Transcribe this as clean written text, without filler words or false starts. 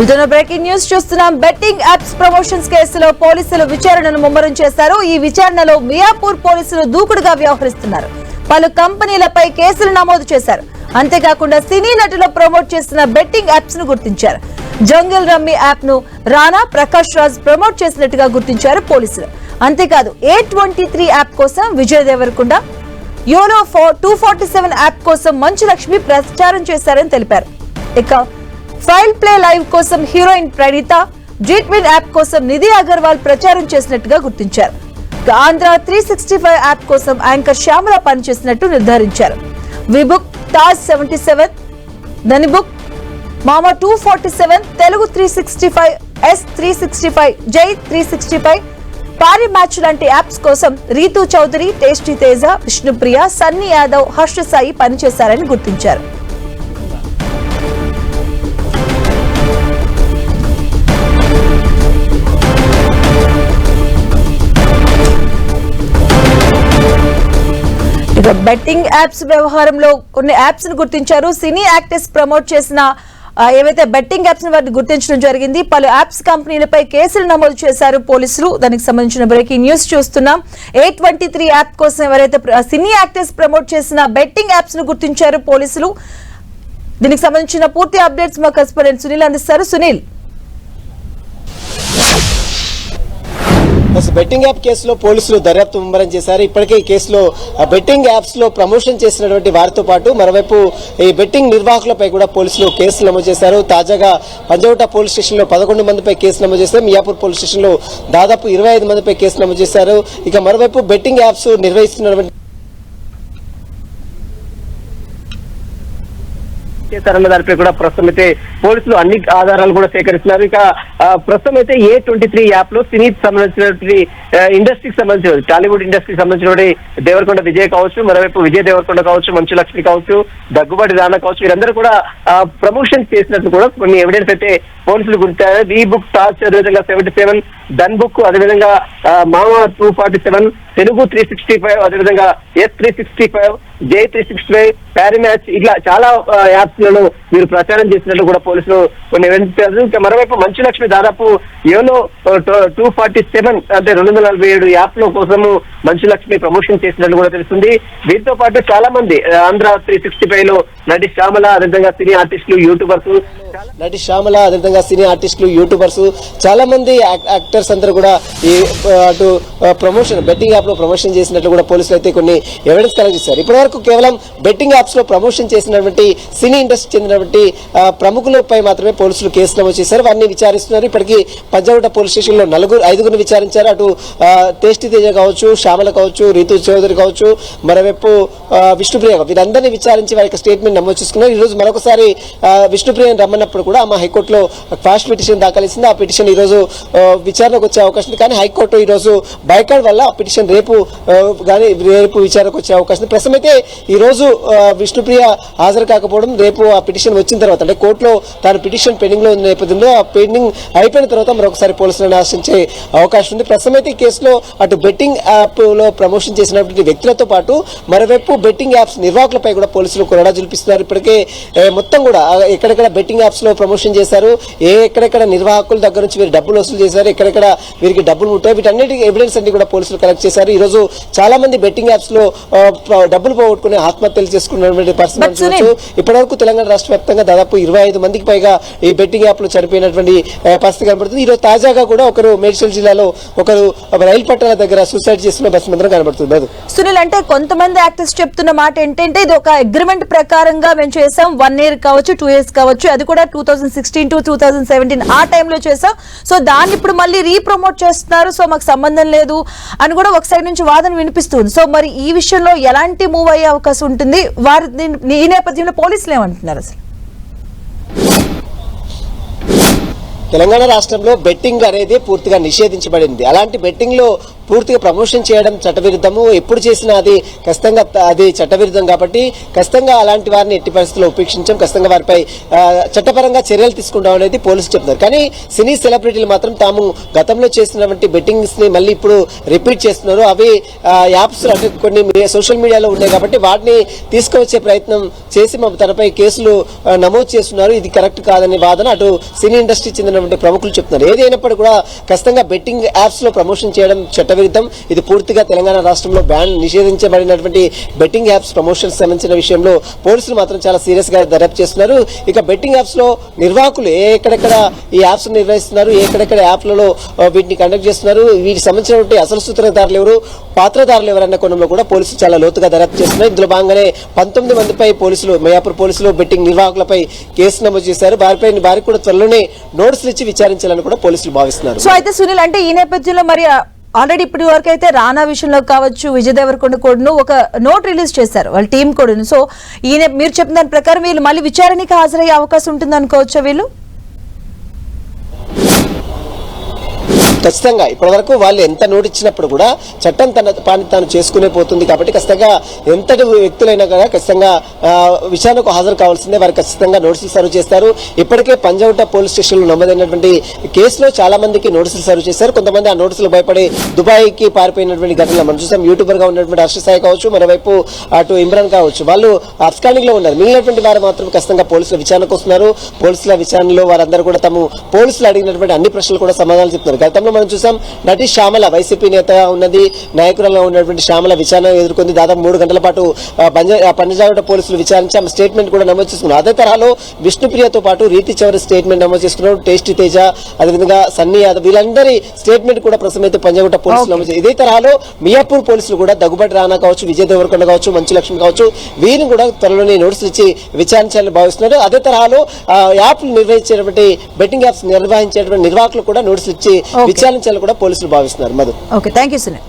Breaking news చూస్తున్నాం. Betting apps promotions కేసులో పోలీసులు విచారణను ముమ్మరం చేశారు. ఈ విచారణలో మియాపూర్ పోలీసులు దూకుడుగా వ్యవహరిస్తున్నారు. పలు కంపెనీలపై కేసులు నమోదు చేశారు. అంతేకాకుండా సినీ నటులు ప్రమోట్ చేసిన బెట్టింగ్ యాప్స్ ను గుర్తించారు. జంగిల్ రమ్మీ యాప్ ను రానా ప్రకాష్ రాజ్ ప్రమోట్ చేసినట్టుగా గుర్తించారు పోలీసులు. అంతేకాదు A23 యాప్ కోసం విజయ్ దేవరకొండ, యోనో 247 యాప్ కోసం మంచు లక్ష్మి ప్రచారం చేశారని తెలిపారు. ఇక ఫైల్ ప్లే లైవ్ కోసం హీరోయిన్ ప్రణీత, G-Twin యాప్ కోసం నిధి అగర్వాల్ ప్రచారం చేసినట్టుగా గుర్తించారు. ఆంధ్ర 365 యాప్ కోసం యాంకర్ శ్యామల పనిచేసినట్టు నిర్ధారించారు. విబుక్, టాస్ 77, ధనిబుక్, మామ 247, తెలుగు 365, S365, జై 365, పారి మ్యాచ్ లాంటి యాప్స్ కోసం రీతూ చౌదరి, టేస్టీ తేజ, విష్ణుప్రియ, సన్నీ యాదవ్, హర్ష సాయి పనిచేశారని గుర్తించారు. ఇక బెట్టింగ్ యాప్స్ వ్యవహారంలో కొన్ని యాప్స్ ను గుర్తించారు. సినీ యాక్టర్స్ ప్రమోట్ చేసిన ఏవైతే బెట్టింగ్ యాప్స్ ని వాటిని గుర్తించడం జరిగింది. పలు యాప్స్ కంపెనీలపై కేసులు నమోదు చేశారు పోలీసులు. దానికి సంబంధించిన బ్రేకింగ్ న్యూస్ చూస్తున్నాం. A23 యాప్ కోసం ఎవరైతే సినీ యాక్టర్స్ ప్రమోట్ చేసిన బెట్టింగ్ యాప్స్ ను గుర్తించారు పోలీసులు. దీనికి సంబంధించిన పూర్తి అప్డేట్స్ మా కరెస్పాండెంట్ సునీల్ అందిస్తారు. సునీల్, బెట్టింగ్ యాప్ కేసులో పోలీసులు దర్యాప్తు ముమ్మరం చేశారు. ఇప్పటికే ఈ కేసులో బెట్టింగ్ యాప్స్ లో ప్రమోషన్ చేసినటువంటి వారితో పాటు మరోవైపు ఈ బెట్టింగ్ నిర్వాహకులపై కూడా పోలీసులు కేసులు నమోదు చేశారు. తాజాగా పంజగుట్ట పోలీస్ స్టేషన్ లో 11 మందిపై కేసు నమోదు చేశారు. మియాపూర్ పోలీస్ స్టేషన్ లో దాదాపు 25 మందిపై కేసు నమోదు చేశారు. ఇక మరోవైపు బెట్టింగ్ యాప్స్ నిర్వహిస్తున్నటువంటి చేశారన్న దానిపై కూడా ప్రస్తుతం అయితే పోలీసులు అన్ని ఆధారాలు కూడా సేకరిస్తున్నారు. ఇక ప్రస్తుతం అయితే A23 యాప్ లో సినీకి సంబంధించినటువంటి ఇండస్ట్రీకి సంబంధించిన టాలీవుడ్ ఇండస్ట్రీకి సంబంధించినటువంటి దేవరకొండ విజయ్ కావచ్చు, మరోవైపు విజయ్ దేవరకొండ కావచ్చు, మంచు లక్ష్మి కావచ్చు, దగ్గుబాటి రానా కావచ్చు, వీరందరూ కూడా ప్రమోషన్ చేసినట్టు కూడా కొన్ని ఎవిడెన్స్ అయితే పోలీసులు గుర్తించారు. ఈ బుక్ టాస్ అదేవిధంగా 77, డన్ బుక్, అదేవిధంగా మామ 247, తెలుగు 365, అదేవిధంగా S365, J365, ప్యారీ మ్యాచ్, ఇట్లా చాలా యాప్స్ లను మీరు ప్రచారం చేసినట్లు కూడా పోలీసులు కొన్ని ఎవిడెన్స్. ఇంకా మరోవైపు మంచు లక్ష్మి దాదాపు యోనో 247 అంటే 247 యాప్ లో కోసము మంచు లక్ష్మి ప్రమోషన్ చేసినట్లు కూడా తెలుస్తుంది. దీంతో పాటు చాలా మంది ఆంధ్ర 365 లో నటి శ్యామల, అదేవిధంగా సినీ ఆర్టిస్టులు, యూట్యూబర్స్, చాలా మంది యాక్టర్స్ అందరూ కూడా ఈ అటు ప్రమోషన్ బెట్టింగ్ యాప్ లో ప్రమోషన్ చేసినట్లు కూడా పోలీసులు అయితే కొన్ని ఎవిడెన్స్ కలెక్ట్ చేశారు. ఇప్పటివరకు కేవలం బెట్టింగ్ యాప్స్ లో ప్రమోషన్ చేసినటువంటి సినీ ఇండస్ట్రీ చెందినటువంటి ప్రముఖులపై మాత్రమే పోలీసులు కేసు నమోదు చేశారు. వారిని విచారిస్తున్నారు. ఇప్పటికీ పంజగుట్ట పోలీస్ స్టేషన్ లో 5గురిని విచారించారు. అటు టేస్టీ తేజ కావచ్చు, శ్యామల కావచ్చు, రీతూ చౌదరి కావచ్చు, మరోవైపు విష్ణుప్రియ, వీరందరినీ విచారించి వారికి స్టేట్మెంట్ నమోదు చేసుకున్నారు. ఈ రోజు మరొకసారి విష్ణుప్రియని రమ్మన్నప్పుడు కూడా ఆమె హైకోర్టులో ఫాస్ట్ పిటిషన్ దాఖలు చేసింది. ఆ పిటిషన్ ఈ రోజు విచారణకు వచ్చే అవకాశం ఉంది. కానీ హైకోర్టు ఈ రోజు బైకాట్ వల్ల ఆ పిటిషన్ రేపు విచారణకు వచ్చే అవకాశం ఉంది. ప్రస్తుతం అయితే ఈ రోజు విష్ణుప్రియ హాజరు కాకపోవడం, రేపు ఆ పిటిషన్ వచ్చిన తర్వాత అంటే కోర్టులో తాను పిటిషన్ పెండింగ్ లో ఉన్న నేపథ్యంలో ఆ పెండింగ్ అయిపోయిన తర్వాత మరొకసారి పోలీసులను ఆశ్రయించే అవకాశం ఉంది. ప్రస్తుతం అయితే ఈ కేసులో అటు బెట్టింగ్ యాప్ లో ప్రమోషన్ చేసినటువంటి వ్యక్తులతో పాటు మరోవైపు బెట్టింగ్ యాప్స్ నిర్వాహకులపై కూడా పోలీసులు కొరడా జులిపిస్తున్నారు. ఇప్పటికే మొత్తం కూడా ఎక్కడెక్కడ బెట్టింగ్ యాప్స్ లో ప్రమోషన్ చేశారు, ఎక్కడెక్కడ నిర్వాహకుల దగ్గర నుంచి వీరు డబ్బులు వసూలు చేశారు, ఎక్కడెక్కడ వీరికి డబ్బులు ముట్టాయి, వీటన్నిటి ఎవిడెన్స్ అన్ని కూడా పోలీసులు కలెక్ట్ చేశారు. ఈ రోజు చాలా మంది బెట్టింగ్ యాప్స్ లో డబ్బులు పోగొట్టుకుని ఆత్మహత్యలు చేసుకున్నటువంటి పరిస్థితి చూడొచ్చు. ఇప్పటివరకు తెలంగాణ రాష్ట్ర వ్యాప్తంగా దాదాపు 25 మందికి పైగా ఈ బెట్టింగ్ యాప్ లో చనిపోయినటువంటి పరిస్థితి కనబడుతుంది. ఈ రోజు తాజాగా కూడా ఒకరు మేడ్చల్ జిల్లాలో ఒకరు రైలు పట్టాల దగ్గర సూసైడ్ చేస్తున్న బస్సు కనబడుతుంది. సునీల్, అంటే కొంతమంది యాక్టర్స్ చెప్తున్న మాట ఏంటంటే ఇది ఒక అగ్రిమెంట్ ప్రకారంగా మేము చేసాం, 1 year కావచ్చు, 2 years కావచ్చు, అది కూడా 2016 to 2017 ఆ టైంలో చేసాం. సో దాన్ని ఇప్పుడు మళ్ళీ రీప్రమోట్ చేస్తున్నారు, సో మాకు సంబంధం లేదు అని కూడా ఒక సైడ్ నుంచి వాదన వినిపిస్తుంది. సో మరి ఈ విషయంలో ఎలాంటి మూవ్ అయ్యే అవకాశం ఉంటుంది? వారి ఈ నేపథ్యంలో పోలీసులు ఏమంటున్నారు అసలు? తెలంగాణ రాష్ట్రంలో బెట్టింగ్ అనేది పూర్తిగా నిషేధించబడింది. అలాంటి బెట్టింగ్ లో పూర్తిగా ప్రమోషన్ చేయడం చట్టవిరుద్ధము, ఎప్పుడు చేసినా అది ఖచ్చితంగా అది చట్టవిరుద్ధం కాబట్టి ఖచ్చితంగా అలాంటి వారిని ఎట్టి పరిస్థితుల్లో ఉపేక్షించాం, ఖచ్చితంగా వారిపై చట్టపరంగా చర్యలు తీసుకుంటాం అనేది పోలీసులు చెప్తున్నారు. కానీ సినీ సెలబ్రిటీలు మాత్రం తాము గతంలో చేసినటువంటి బెట్టింగ్స్ ని మళ్ళీ ఇప్పుడు రిపీట్ చేస్తున్నారు. అవి యాప్స్ అంటే కొన్ని సోషల్ మీడియాలో ఉన్నాయి కాబట్టి వాటిని తీసుకువచ్చే ప్రయత్నం చేసి తనపై కేసులు నమోదు చేస్తున్నారు. ఇది కరెక్ట్ కాదనే వాదన అటు సినీ ఇండస్ట్రీ చెందినటువంటి ప్రముఖులు చెప్తున్నారు. ఏదైనప్పుడు కూడా ఖచ్చితంగా బెట్టింగ్ యాప్స్ లో ప్రమోషన్ చేయడం చట్టవిరుద్ధం. ఇది పూర్తిగా తెలంగాణ రాష్ట్రంలో బ్యాన్ నిషేధించబడినటువంటి బెట్టింగ్ యాప్స్ ప్రమోషన్స్ సంబంధించిన విషయంలో పోలీసులు మాత్రం చాలా సీరియస్ గా దర్యాప్తు చేస్తున్నారు. ఇక బెట్టింగ్ యాప్స్ లో నిర్వాహకులు ఎక్కడెక్కడ ఈ యాప్స్ నిర్వహిస్తున్నారు, ఎక్కడెక్కడ యాప్లలో వీటిని కండక్ట్ చేస్తున్నారు, వీటికి సంబంధించినటువంటి అసలు సూత్రధారులు ఎవరు, పాత్రధారులు ఎవరన్న కోణంలో కూడా పోలీసులు చాలా లోతుగా దర్యాప్తు చేస్తున్నారు. ఇందులో భాగంగానే 19 మందిపై పోలీసులు మియాపూర్ పోలీసులు బెట్టింగ్ నిర్వాహకులపై కేసు నమోదు చేశారు. వారికి కూడా త్వరలోనే నోటీసులు ఇచ్చి విచారించాలని కూడా పోలీసులు భావిస్తున్నారు. సో అయితే సునీల్, అంటే ఈ నేపథ్యంలో మరి ఆల్రెడీ ఇప్పటి వరకు అయితే రానా విషయంలో కావచ్చు, విజయ్ దేవరకొండ కూడా ఒక నోట్ రిలీజ్ చేశారు వాళ్ళ టీం కూడా. సో మీరు చెప్పిన దాని ప్రకారం వీళ్ళు మళ్ళీ విచారణకి హాజరయ్యే అవకాశం ఉంటుంది అనుకోవచ్చా వీళ్ళు? ఖచ్చితంగా ఇప్పటివరకు వాళ్ళు ఎంత నోటు ఇచ్చినప్పుడు కూడా చట్టం తన పని తాను చేసుకునే పోతుంది కాబట్టి ఖచ్చితంగా ఎంతటి వ్యక్తులైనా కూడా ఖచ్చితంగా విచారణకు హాజరు కావాల్సిందే. వారికి ఖచ్చితంగా నోటీసులు సర్వ్ చేస్తారు. ఇప్పటికే పంజాగుట్ట పోలీస్ స్టేషన్లో నమోదైనటువంటి కేసులో చాలా మందికి నోటీసులు సర్వ్ చేశారు. కొంతమంది ఆ నోటీసులు భయపడి దుబాయ్కి పారిపోయినటువంటి ఘటనలు మనం చూసాం. యూట్యూబర్ గా ఉన్నటువంటి హర్ష సాయి కావచ్చు, మరోవైపు అటు ఇమ్రాన్ కావచ్చు, వాళ్ళు అబ్స్కాండింగ్ లో ఉన్నారు. మిగిలినటువంటి వారు మాత్రం ఖచ్చితంగా పోలీసుల విచారణకు వస్తున్నారు. పోలీసుల విచారణలో వారందరూ కూడా పోలీసులు అడిగినటువంటి అన్ని ప్రశ్నలు కూడా సమాధానాలు చెప్తున్నారు. గతంలో మనం చూసాం నటి శ్యామల వైసీపీ నేతగా ఉన్నది, నాయకురాలుగా ఉన్నటువంటి శ్యామల విచారణ ఎదుర్కొంది. దాదాపు 3 గంటల పాటు పంజాగుట్ట పోలీసులు విచారించి ఆమె స్టేట్మెంట్ కూడా నమోదు చేసుకున్నారు. అదే తరహాలో విష్ణుప్రియతో పాటు రీతి చౌరి స్టేట్మెంట్ నమోదు చేసుకున్నారు. టేస్టీ తేజ, అదేవిధంగా సన్నీ యాదవ్, వీళ్ళందరి స్టేట్మెంట్ కూడా ప్రస్తుతం అయితే పంజాగుట్ట పోలీసులు నమోదు. ఇదే తరహాలో మియాపూర్ పోలీసులు కూడా దగ్గుబాటి రానా కావచ్చు, విజయ్ దేవరకొండ కావచ్చు, మంచు లక్ష్మి కావచ్చు, వీరిని కూడా త్వరలోనే నోటీసులు ఇచ్చి విచారించాలని భావిస్తున్నారు. అదే తరహాలో యాప్లు నిర్వహించేటువంటి బెట్టింగ్ యాప్స్ నిర్వహించేటువంటి నిర్వాహకులు కూడా నోటీసులు ఇచ్చి విచారించాలని కూడా పోలీసులు భావిస్తున్నారు. Madhu. Okay, thank you Sunil.